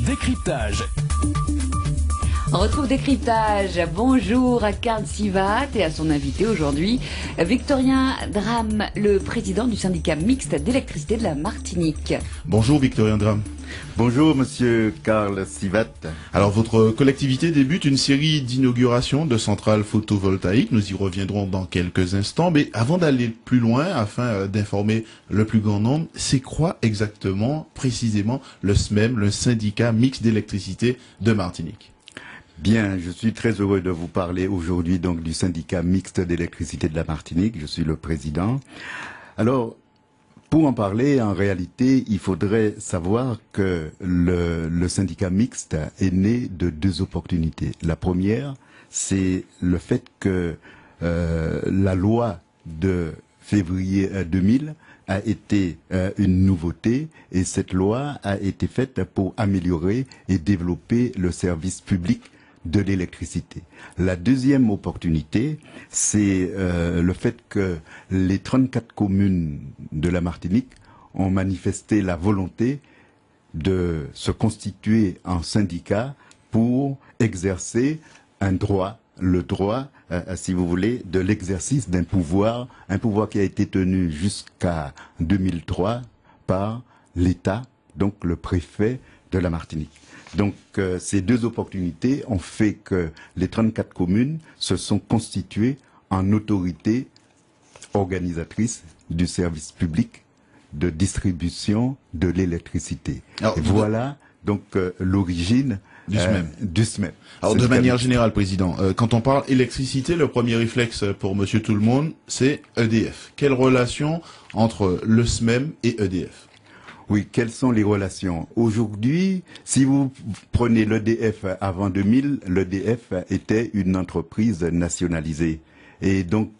Décryptage. On retrouve Décryptage. Bonjour à Karl Sivat et à son invité aujourd'hui, Victorien Drame, le président du syndicat mixte d'électricité de la Martinique. Bonjour Victorien Drame. Bonjour monsieur Karl Sivat. Alors votre collectivité débute une série d'inaugurations de centrales photovoltaïques. Nous y reviendrons dans quelques instants. Mais avant d'aller plus loin, afin d'informer le plus grand nombre, c'est quoi exactement, précisément, le SMEM, le syndicat mixte d'électricité de Martinique? Bien, je suis très heureux de vous parler aujourd'hui donc du syndicat mixte d'électricité de la Martinique. Je suis le président. Alors, pour en parler, en réalité, il faudrait savoir que le syndicat mixte est né de deux opportunités. La première, c'est le fait que la loi de février 2000 a été une nouveauté et cette loi a été faite pour améliorer et développer le service public de l'électricité. La deuxième opportunité, c'est le fait que les 34 communes de la Martinique ont manifesté la volonté de se constituer en syndicat pour exercer un droit, le droit, si vous voulez, de l'exercice d'un pouvoir, un pouvoir qui a été tenu jusqu'à 2003 par l'État, donc le préfet de la Martinique. Donc ces deux opportunités ont fait que les 34 communes se sont constituées en autorité organisatrice du service public de distribution de l'électricité. Et voilà donc l'origine du SMEM. Alors de manière générale, Président, quand on parle électricité, le premier réflexe pour Monsieur Tout le Monde, c'est EDF. Quelle relation entre le SMEM et EDF? Oui, quelles sont les relations? Aujourd'hui, si vous prenez l'EDF avant 2000, l'EDF était une entreprise nationalisée. Et donc,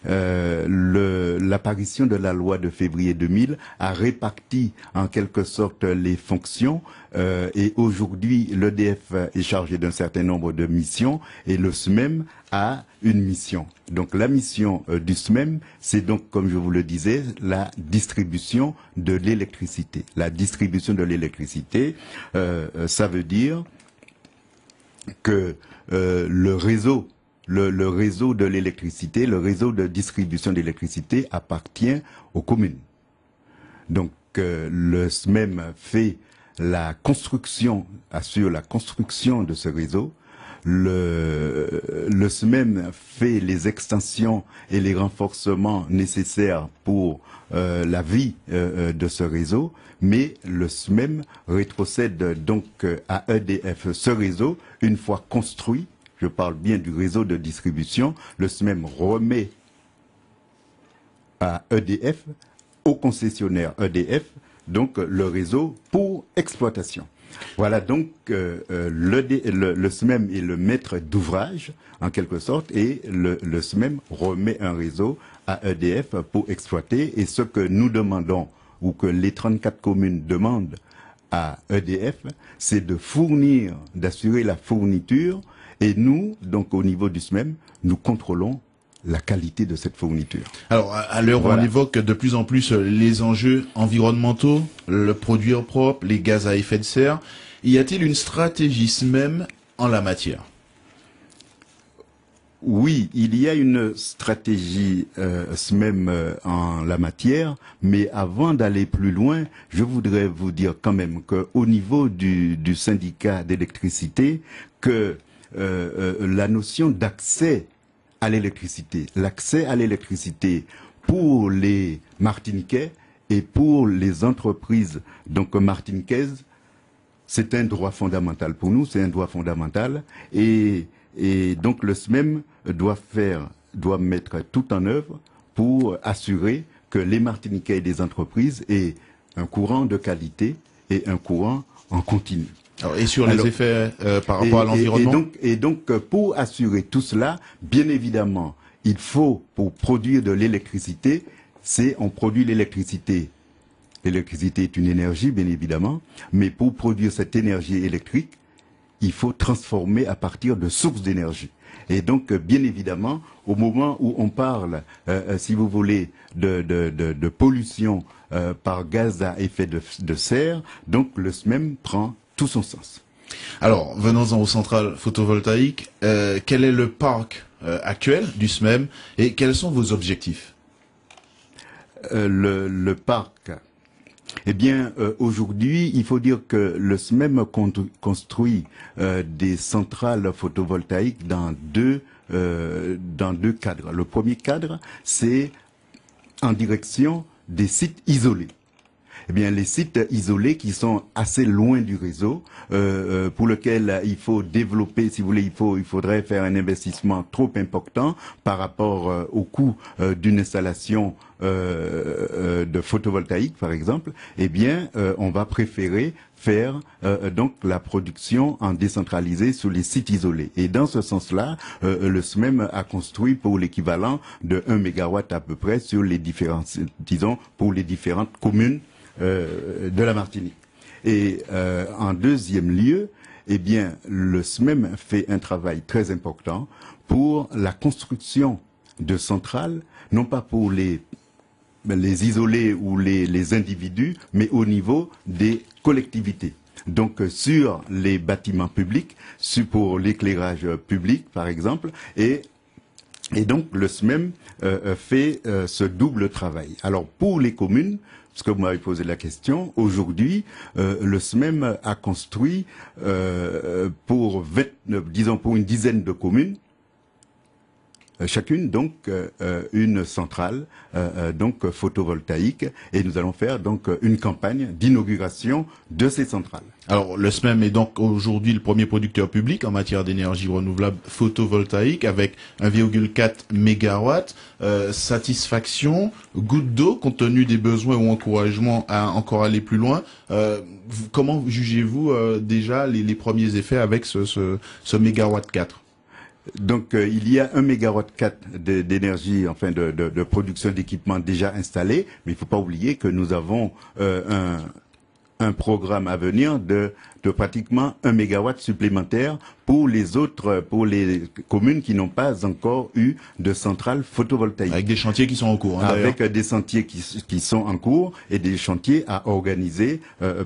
l'apparition de la loi de février 2000 a réparti en quelque sorte les fonctions et aujourd'hui l'EDF est chargé d'un certain nombre de missions et le SMEM a une mission. Donc la mission du SMEM, c'est donc, comme je vous le disais, la distribution de l'électricité. La distribution de l'électricité, ça veut dire que le réseau de l'électricité, le réseau de distribution d'électricité appartient aux communes. Donc le SMEM fait la construction, assure la construction de ce réseau. Le SMEM fait les extensions et les renforcements nécessaires pour la vie de ce réseau, mais le SMEM rétrocède donc à EDF ce réseau une fois construit. Je parle bien du réseau de distribution. Le SMEM remet à EDF, au concessionnaire EDF, donc le réseau pour exploitation. Voilà donc le SMEM est le maître d'ouvrage en quelque sorte et le SMEM remet un réseau à EDF pour exploiter et ce que nous demandons ou que les 34 communes demandent à EDF, c'est de fournir, d'assurer la fourniture. Et nous, donc au niveau du SMEM, nous contrôlons la qualité de cette fourniture. Alors, à l'heure où on évoque de plus en plus les enjeux environnementaux, le produire propre, les gaz à effet de serre, y a-t-il une stratégie SMEM en la matière? Oui, il y a une stratégie SMEM en la matière, mais avant d'aller plus loin, je voudrais vous dire quand même qu'au niveau du syndicat d'électricité, que la notion d'accès à l'électricité, l'accès à l'électricité pour les Martiniquais et pour les entreprises donc martiniquaises, c'est un droit fondamental pour nous, c'est un droit fondamental et donc le SMEM doit mettre tout en œuvre pour assurer que les Martiniquais et les entreprises aient un courant de qualité et un courant en continu. Alors, et sur les effets par rapport à l'environnement et donc, pour assurer tout cela, bien évidemment, il faut, pour produire de l'électricité, on produit l'électricité. L'électricité est une énergie, bien évidemment, mais pour produire cette énergie électrique, il faut transformer à partir de sources d'énergie. Et donc, bien évidemment, au moment où on parle, si vous voulez, de pollution par gaz à effet de serre, donc le SMEM prend tout son sens. Alors, venons-en aux centrales photovoltaïques. Quel est le parc actuel du SMEM et quels sont vos objectifs? Le parc. Eh bien, aujourd'hui, il faut dire que le SMEM construit des centrales photovoltaïques dans deux cadres. Le premier cadre, c'est en direction des sites isolés. Eh bien, les sites isolés qui sont assez loin du réseau, pour lequel il faut développer, si vous voulez, il faudrait faire un investissement trop important par rapport au coût d'une installation de photovoltaïque, par exemple. Eh bien, on va préférer faire donc la production en décentralisé sur les sites isolés. Et dans ce sens-là, le SMEM a construit pour l'équivalent de 1 mégawatt à peu près sur les différentes, disons, pour les différentes communes de la Martinique. Et en deuxième lieu, eh bien, le SMEM fait un travail très important pour la construction de centrales, non pas pour les isolés ou les individus, mais au niveau des collectivités. Donc sur les bâtiments publics, pour l'éclairage public par exemple, et donc le SMEM fait ce double travail. Alors pour les communes, parce que vous m'avez posé la question, aujourd'hui, le SMEM a construit pour une dizaine de communes, chacune donc une centrale donc photovoltaïque, et nous allons faire donc une campagne d'inauguration de ces centrales. Alors le SMEM est donc aujourd'hui le premier producteur public en matière d'énergie renouvelable photovoltaïque avec 1,4 mégawatts. Satisfaction, goutte d'eau compte tenu des besoins ou encouragement à encore aller plus loin. Comment jugez-vous déjà les premiers effets avec ce mégawatt 4? Donc il y a 1 mégawatt 4 d'énergie, enfin de production d'équipements déjà installés, mais il ne faut pas oublier que nous avons un programme à venir de pratiquement 1 mégawatt supplémentaire pour les communes qui n'ont pas encore eu de centrale photovoltaïque. Avec des chantiers qui sont en cours. Avec des chantiers qui sont en cours et des chantiers à organiser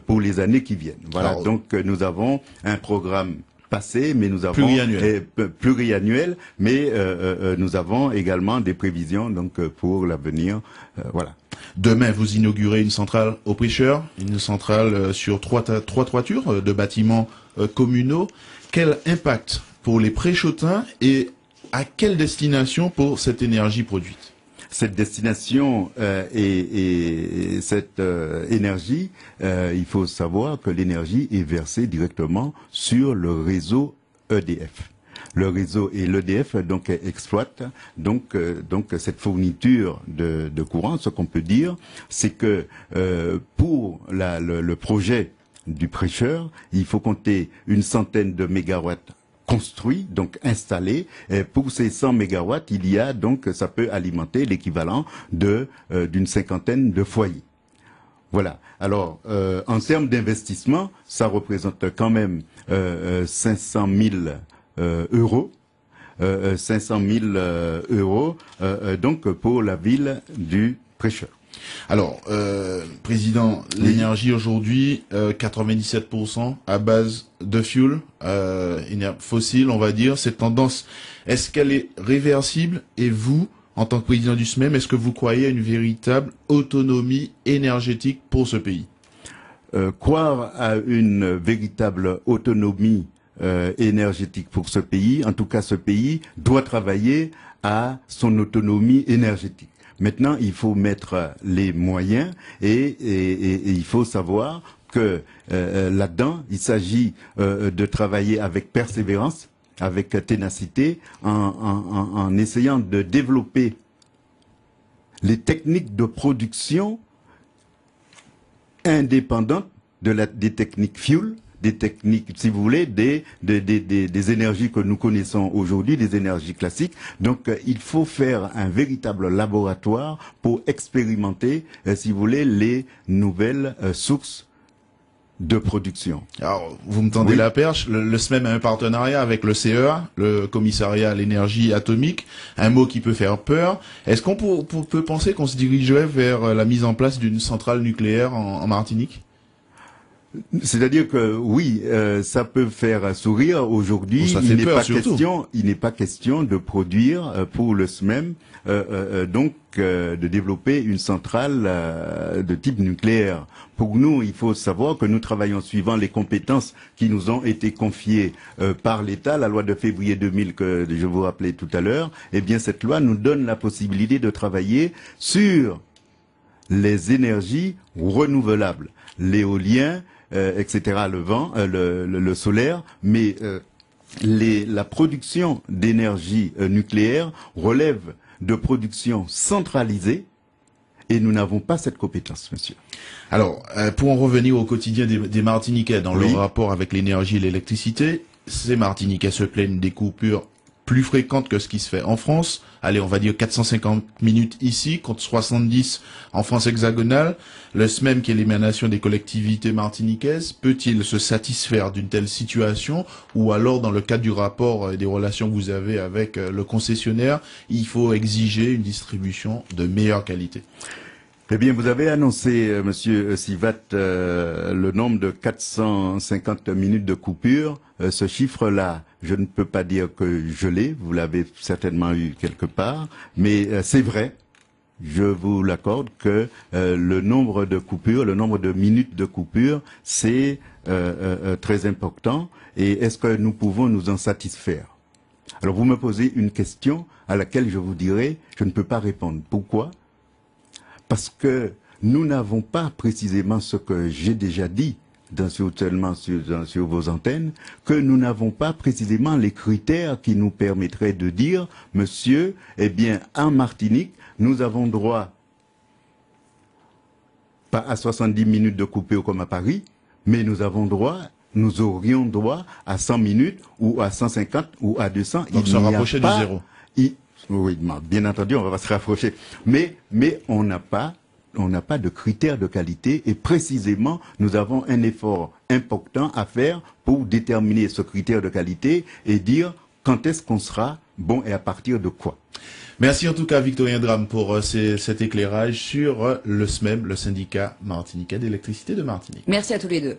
pour les années qui viennent. Voilà. Alors, donc nous avons un programme passé, mais nous avons pluriannuel, mais nous avons également des prévisions donc pour l'avenir. Voilà. Demain, vous inaugurez une centrale au Prêcheur, une centrale sur trois toitures de bâtiments communaux. Quel impact pour les Préchotins et à quelle destination pour cette énergie produite? Cette destination et cette énergie, il faut savoir que l'énergie est versée directement sur le réseau EDF. Le réseau et l'EDF donc exploite donc cette fourniture de courant. Ce qu'on peut dire, c'est que pour le projet du Prêcheur, il faut compter une centaine de mégawatts construit, donc installé. Et pour ces 100 mégawatts, il y a donc, ça peut alimenter l'équivalent d'une cinquantaine de foyers. Voilà. Alors, en termes d'investissement, ça représente quand même 500 000 euros. 500 000 euros donc pour la ville du Prêcheur. Alors, Président, l'énergie aujourd'hui, 97% à base de fuel, fossile, on va dire. Cette tendance, est-ce qu'elle est réversible? Et vous, en tant que président du SMEM, est-ce que vous croyez à une véritable autonomie énergétique pour ce pays? Croire à une véritable autonomie énergétique pour ce pays, en tout cas ce pays doit travailler à son autonomie énergétique. Maintenant, il faut mettre les moyens et il faut savoir que là-dedans, il s'agit de travailler avec persévérance, avec ténacité, en essayant de développer les techniques de production indépendantes des techniques fuel, des techniques, si vous voulez, des énergies que nous connaissons aujourd'hui, des énergies classiques. Donc, il faut faire un véritable laboratoire pour expérimenter, si vous voulez, les nouvelles sources de production. Alors, vous me tendez la perche. Le SMEM a un partenariat avec le CEA, le Commissariat à l'énergie atomique, un mot qui peut faire peur. Est-ce qu'on peut penser qu'on se dirigerait vers la mise en place d'une centrale nucléaire en Martinique? C'est-à-dire que oui, ça peut faire sourire. Aujourd'hui, il n'est pas question de produire pour le SMEM, de développer une centrale de type nucléaire. Pour nous, il faut savoir que nous travaillons suivant les compétences qui nous ont été confiées par l'État. La loi de février 2000 que je vous rappelais tout à l'heure, eh bien cette loi nous donne la possibilité de travailler sur les énergies renouvelables, l'éolien, etc., le vent, le solaire, mais la production d'énergie nucléaire relève de production centralisée et nous n'avons pas cette compétence, monsieur. Alors, pour en revenir au quotidien des Martiniquais dans le rapport avec l'énergie et l'électricité, ces Martiniquais se plaignent des coupures plus fréquentes que ce qui se fait en France. Allez, on va dire 450 minutes ici, contre 70 en France hexagonale. Le SMEM, qui est l'émanation des collectivités martiniquaises, peut-il se satisfaire d'une telle situation? Ou alors, dans le cadre du rapport et des relations que vous avez avec le concessionnaire, il faut exiger une distribution de meilleure qualité? Eh bien, vous avez annoncé, monsieur Sivat, le nombre de 450 minutes de coupure. Ce chiffre-là, je ne peux pas dire que je l'ai, vous l'avez certainement eu quelque part, mais c'est vrai, je vous l'accorde, que le nombre de coupures, le nombre de minutes de coupure, c'est très important. Et est-ce que nous pouvons nous en satisfaire? Alors, vous me posez une question à laquelle je vous dirai, je ne peux pas répondre. Pourquoi? Parce que nous n'avons pas précisément ce que j'ai déjà dit sur vos antennes, que nous n'avons pas précisément les critères qui nous permettraient de dire, monsieur, eh bien, en Martinique, nous avons droit, pas à 70 minutes de coupure comme à Paris, mais nous aurions droit à 100 minutes ou à 150 ou à 200. Donc se rapprocher du zéro. Oui, bien entendu, on va pas se rapprocher. Mais on n'a pas de critères de qualité et précisément, nous avons un effort important à faire pour déterminer ce critère de qualité et dire quand est-ce qu'on sera bon et à partir de quoi. Merci en tout cas Victorien Dram pour cet éclairage sur le SMEM, le syndicat martiniquais d'électricité de Martinique. Merci à tous les deux.